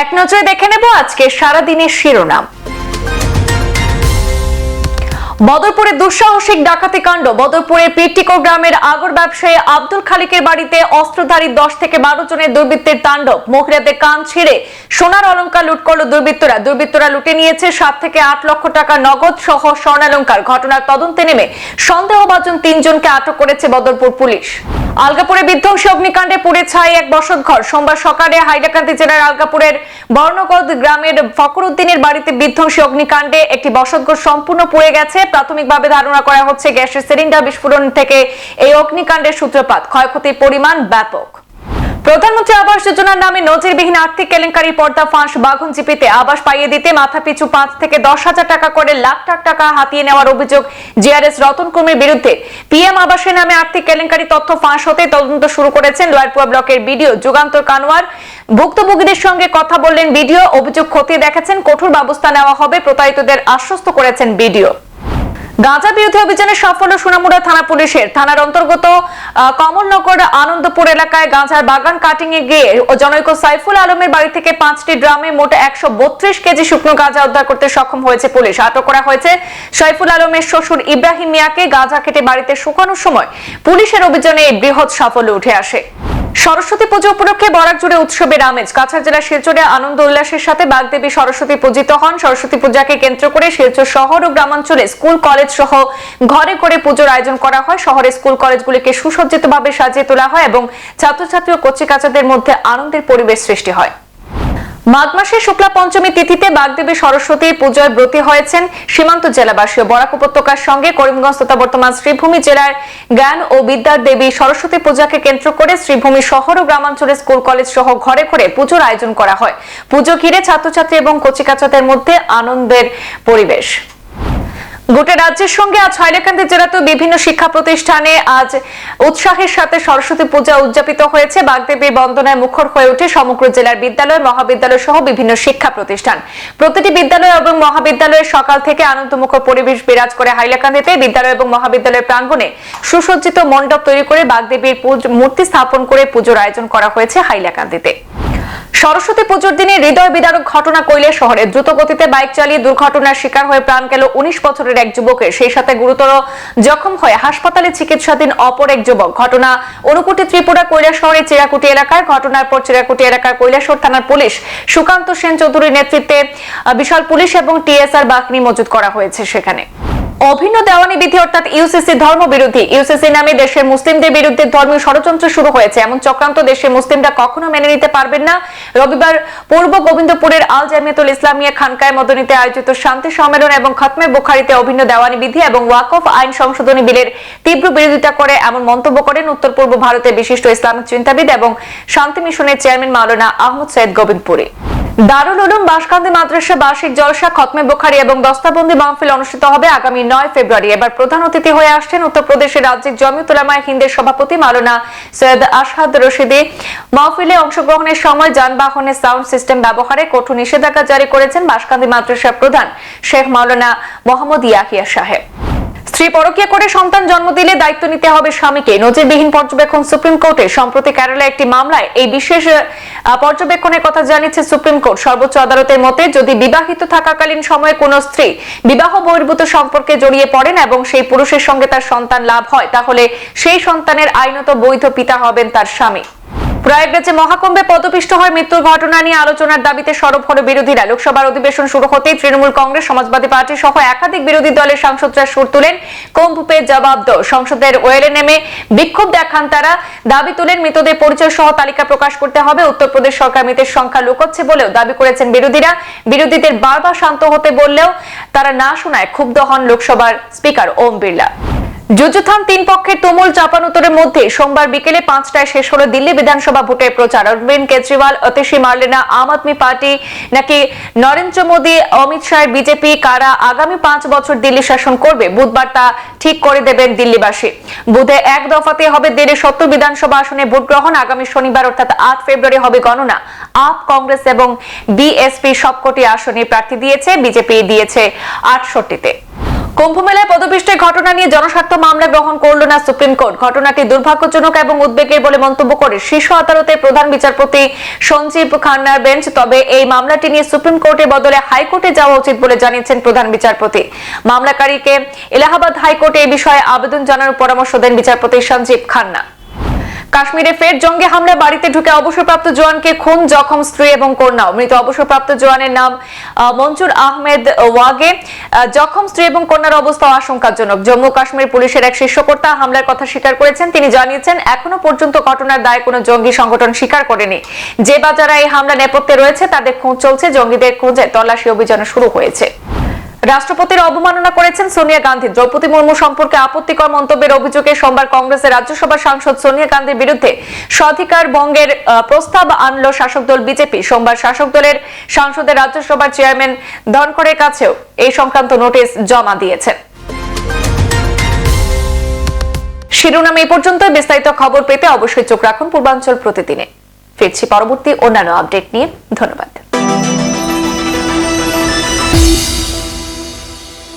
এক নজরে দেখে নেব আজকে সারাদিনের শিরোনাম। বদরপুরে দুঃসাহসিক ডাকাতি কাণ্ড। বদরপুরের পিটিকো গ্রামের আগর ব্যবসায়ী আব্দুল খালিকের বাড়িতে অস্ত্রধারী 10 থেকে 12 জনের দুর্বৃত্তের তাণ্ডব। মহিলাদের কান ছিঁড়ে সোনার অলংকার লুট করল দুর্বৃত্তরা লুটে নিয়েছে 7 থেকে 8 লক্ষ টাকা নগদ সহ স্বর্ণালংকার। ঘটনার তদন্তে নেমে সন্দেহভাজন 3 জনকে আটক করেছে বদরপুর পুলিশ। আলগাপুরে বিধ্বংসী অগ্নিকাণ্ডে পুড়ে ছাই এক বসতঘর। সোমবার সকালে হাইলাকান্দি জেলার আলগাপুরের বর্ণগদ গ্রামের ফকর উদ্দিনের বাড়িতে বিধ্বংসী অগ্নিকাণ্ডে একটি বসতঘর সম্পূর্ণ পুড়ে গেছে। প্রাথমিকভাবে ধারণা করা হচ্ছে গ্যাসের সিলিন্ডার বিস্ফোরণ থেকে এই অগ্নিকাণ্ডের সূত্রপাত। ক্ষয়ক্ষতির পরিমাণ ব্যাপক। প্রধানমন্ত্রী আবাস যোজনার নামে নজিরবিহীন আর্থিক কেলেঙ্কারির পর্দা ফাঁস। বাঘনজিপিতে আবাস পাইয়ে দিতে মাথাপিছু 5 থেকে 10,000 টাকা করে লাখ টাকা হাতিয়ে নেওয়ার অভিযোগ জিআরএস রতন কুর্মীর বিরুদ্ধে। পিএম আবাসের নামে আর্থিক কেলেঙ্কারি তথ্য ফাঁস হতে তদন্ত শুরু করেছেন লয়ারপুয়া ব্লকের বিডিও যুগান্তর কানোয়ার। ভুক্তভোগীদের সঙ্গে কথা বললেন বিডিও। অভিযোগ খতিয়ে দেখেছেন, কঠোর ব্যবস্থা নেওয়া হবে, প্রতারিতদের আশ্বস্ত করেছেন বিডিও। গাঁজা বিরোধী অভিযানে সাফল্য সোনামুড়া থানা পুলিশের। থানার অন্তর্গত কমলনগর আনন্দপুর এলাকায় গাঁজার বাগান কাটিং এ গিয়ে জনৈক সাইফুল আলমের বাড়ি থেকে 5টি ড্রামে মোট 132 কেজি শুকনো গাঁজা উদ্ধার করতে সক্ষম হয়েছে পুলিশ। আটক করা হয়েছে সাইফুল আলমের শ্বশুর ইব্রাহিম মিয়াকে। গাঁজা কেটে বাড়িতে শুকানোর সময় পুলিশের অভিযানে এই বৃহৎ সাফল্য উঠে আসে। সরস্বতী পুজো উপলক্ষে বরাক জুড়ে উৎসবের আমেজ। কাছাড় জেলার শিলচরে আনন্দ উল্লাসের সাথে বাগদেবী সরস্বতী পূজিত হন। সরস্বতী পূজাকে কেন্দ্র করে শিলচর শহর ও গ্রামাঞ্চলে স্কুল কলেজ সহ ঘরে ঘরে পুজোর আয়োজন করা হয়। শহরের স্কুল কলেজগুলিকে সুসজ্জিতভাবে সাজিয়ে তোলা হয় এবং ছাত্রছাত্রী ও কচিকাচাদের মধ্যে আনন্দের পরিবেশ সৃষ্টি হয়। মাঘ মাসের শুক্লা পঞ্চমী তিথিতে বাগদেবী সরস্বতী পূজায় ব্রতী হয়েছেন সীমান্ত জেলাবাসী। বরাক উপত্যকার সঙ্গে করিমগঞ্জ তথা বর্তমান শ্রীভূমি জেলার জ্ঞান ও বিদ্যার দেবী সরস্বতী পূজাকে কেন্দ্র করে শ্রীভূমি শহর ও গ্রামাঞ্চলে স্কুল কলেজ সহ ঘরে ঘরে পুজোর আয়োজন করা হয়। পুজো ঘিরে ছাত্রছাত্রী এবং কচিকাচাদের মধ্যে আনন্দের পরিবেশ। গোটা রাজ্যের সঙ্গে আজ হাইলাকান্দি জেলাতেও বিভিন্ন শিক্ষা প্রতিষ্ঠানে আজ উৎসাহের সাথে সরস্বতী পূজা উদযাপিত হয়েছে। বাগদেবীর বন্দনায় মুখর হয়ে ওঠে সমগ্র জেলার বিদ্যালয়, মহাবিদ্যালয় সহ বিভিন্ন শিক্ষা প্রতিষ্ঠান। প্রতিটি বিদ্যালয় এবং মহাবিদ্যালয়ের সকাল থেকে আনন্দমুখর পরিবেশ বিরাজ করে হাইলাকান্দিতে। বিদ্যালয় এবং মহাবিদ্যালয়ের প্রাঙ্গণে সুসজ্জিত মণ্ডপ তৈরি করে বাগদেবীর মূর্তি স্থাপন করে পুজোর আয়োজন করা হয়েছে হাইলাকান্দিতে। সরস্বতী পুজোর দিনে হৃদয় বিদারক ঘটনা কৈলাস শহরে। দ্রুত গতিতে বাইক চালিয়ে দুর্ঘটনার শিকার হয়ে প্রাণ গেল 19 বছরের এক যুবকের। সেই সাথে গুরুতর জখম হয়ে হাসপাতালে চিকিৎসাধীন অপর এক যুবক। ঘটনা ঊনকোটি ত্রিপুরা কৈলাস শহরের চিরাকুটি এলাকায়। ঘটনার পর চিরাকুটি এলাকার কৈলাসহর থানার পুলিশ সুকান্ত সেন চৌধুরীর নেতৃত্বে বিশাল পুলিশ এবং টিএসআর বাহিনী মজুত করা হয়েছে সেখানে। অভিন্ন দেওয়ানি বিধি অর্থাৎ ইউসিসি ধর্মবিরোধী। ইউসিসি নামে দেশের মুসলিমদের বিরুদ্ধে ধর্মীয় ষড়যন্ত্র শুরু হয়েছে। এমন চক্রান্ত দেশের মুসলিমরা কখনো মেনে নিতে পারবেন না। রবিবার পূর্ব গোবিন্দপুরের আল জামিয়াতুল ইসলামিয়া খানকায় মদনীতে আয়োজিত শান্তি সম্মেলন এবং খতমে বুখারীতে অভিন্ন দেওয়ানি বিধি এবং ওয়াকফ আইন সংশোধনী বিলের তীব্র বিরোধিতা করে এমন মন্তব্য করেন উত্তর পূর্ব ভারতের বিশিষ্ট ইসলামিক চিন্তাবিদ এবং শান্তি মিশনের চেয়ারম্যান মাওলানা আহমদ সৈয়দ গোবিন্দপুরী। দারুল উলুম বাসকান্দি মাদ্রাসা বার্ষিক জলসা, খতমে বুখারী এবং দস্তাবন্দি মাহফিল অনুষ্ঠিত হবে আগামী 9 ফেব্রুয়ারি। এবার প্রধান অতিথি হয়ে আসছেন উত্তরপ্রদেশের রাজ্যিক জমিয়ত উলামায়ে হিন্দের সভাপতি মাওলানা সৈয়দ আশহাদ রশিদি। মাহফিলে অংশগ্রহণের সময় যানবাহনের সাউন্ড সিস্টেম ব্যবহারে কঠোর নিষেধাজ্ঞা জারি করেছেন বাসকান্দি মাদ্রাসার প্রধান শেখ মাওলানা মোহাম্মদ ইয়াহিয়া সাহেব। স্ত্রী পরকীয়া করে সন্তান জন্ম দিলে দায়িত্ব নিতে হবে স্বামীকে। নজিরবিহীন পর্যবেক্ষণ সুপ্রিম কোর্টে। সম্প্রতি কেরালায় একটি মামলায় এই বিশেষ পর্যবেক্ষণের কথা জানিয়েছে সুপ্রিম কোর্ট। সর্বোচ্চ আদালতের মতে যদি বিবাহিত থাকাকালীন সময়ে কোনো স্ত্রী বিবাহ বহির্ভূত সম্পর্কে জড়িয়ে পড়েন এবং সেই পুরুষের সঙ্গে তার সন্তান লাভ হয়, তাহলে সেই সন্তানের আইনত বৈধ পিতা হবেন তার স্বামী। প্রয়াগরাজে মহাকুম্ভে পদপিষ্ট হয়ে মৃত্যুর ঘটনা নিয়ে আলোচনার দাবিতে সরব হল বিরোধীরা। লোকসভার অধিবেশন শুরু হতেই তৃণমূল কংগ্রেস, সমাজবাদী পার্টি সহ একাধিক বিরোধী দলের সাংসদরা সুর তুলেন কুম্ভ পে জবাব দাও। সংসদের ওয়েলে নেমে বিক্ষোভ দেখান তারা। দাবি তুলেন মৃতদের পরিচয় সহ তালিকা প্রকাশ করতে হবে। উত্তরপ্রদেশ সরকার মৃতের সংখ্যা লুকোচ্ছে বলেও দাবি করেছেন বিরোধীরা। বিরোধীদের বারবার শান্ত হতে বললেও তারা না শোনায় ক্ষুব্ধ হন লোকসভার স্পিকার ওম বিড়লা। যুযুথান 3 পক্ষের তুমুল চাপানুতরের মধ্যে সোমবার বিকেলে 5টায় শেষ হলো দিল্লি বিধানসভা ভোটের প্রচার। অরবিন্দ কেজরিওয়াল, অতিশী মার্লেনা, আম আদমি পার্টি নাকি নরেন্দ্র মোদী, অমিত শাহের বিজেপি কারা আগামী 5 বছর দিল্লি শাসন করবে, বুধবার তা ঠিক করে দেবেন দিল্লিবাসী। বুধে এক দফাতে হবে দিল্লির 70 বিধানসভা আসনে ভোট গ্রহণ। আগামী শনিবার অর্থাৎ 8 ফেব্রুয়ারি হবে গণনা। আপ, কংগ্রেস এবং বিএসপি সবকটি আসনে প্রার্থী দিয়েছে, বিজেপি দিয়েছে 68তে। কুম্ভমেলায় পদপিষ্টের ঘটনা নিয়ে জনস্বার্থ মামলা গ্রহণ করল না সুপ্রিম কোর্ট। ঘটনাটি দুর্ভাগ্যজনক এবং উদ্বেগের বলে মন্তব্য করে শীর্ষ আদালতের প্রধান বিচারপতি সঞ্জীব খান্নার বেঞ্চ। তবে এই মামলাটি নিয়ে সুপ্রিম কোর্টের বদলে হাইকোর্টে যাওয়া উচিত বলে জানিয়েছেন প্রধান বিচারপতি। মামলাকারীকে এলাহাবাদ হাইকোর্টে এই বিষয়ে আবেদন জানানোর পরামর্শ দেন বিচারপতি সঞ্জীব খান্না। কাশ্মীরে ফের জঙ্গি হামলা, বাড়িতে ঢুকে অবসরপ্রাপ্ত জওয়ানকে খুন, জখম স্ত্রী এবং কন্যা। মৃত অবসরপ্রাপ্ত জওয়ানের নাম মঞ্জুর আহমেদ ওয়াগে। জখম স্ত্রী এবং কন্যার অবস্থা আশঙ্কাজনক। জম্মু কাশ্মীর পুলিশের এক শীর্ষকর্তা হামলার কথা স্বীকার করেছেন। তিনি জানিয়েছেন, এখনো পর্যন্ত ঘটনার দায় কোনো জঙ্গি সংগঠন স্বীকার করেনি। যে বা যারা এই হামলা নেপথ্যে রয়েছে তাদের খোঁজ চলছে। জঙ্গিদের খোঁজে তল্লাশি অভিযান শুরু হয়েছে। রাষ্ট্রপতির অবমাননা করেছেন সোনিয়া গান্ধী। দ্রৌপদী মুর্মু সম্পর্কে আপত্তিকর মন্তব্যের অভিযোগে সোমবার কংগ্রেসের রাজ্যসভা সাংসদ সোনিয়া গান্ধীর বিরুদ্ধে স্বাধিকার ভঙ্গের প্রস্তাব আনল শাসক দল বিজেপি। সোমবার শাসক দলের সাংসদের রাজ্যসভার চেয়ারম্যান ধনখড়ের কাছেও এই সংক্রান্ত নোটিশ জমা দিয়েছেন। শিরোনাম এই পর্যন্ত। বিস্তারিত খবর পেতে অবশ্যই চোখ রাখুন পূর্বাঞ্চল প্রতিদিনে। ফিরছি পরবর্তী অন্যান্য আপডেট নিয়ে। ধন্যবাদ।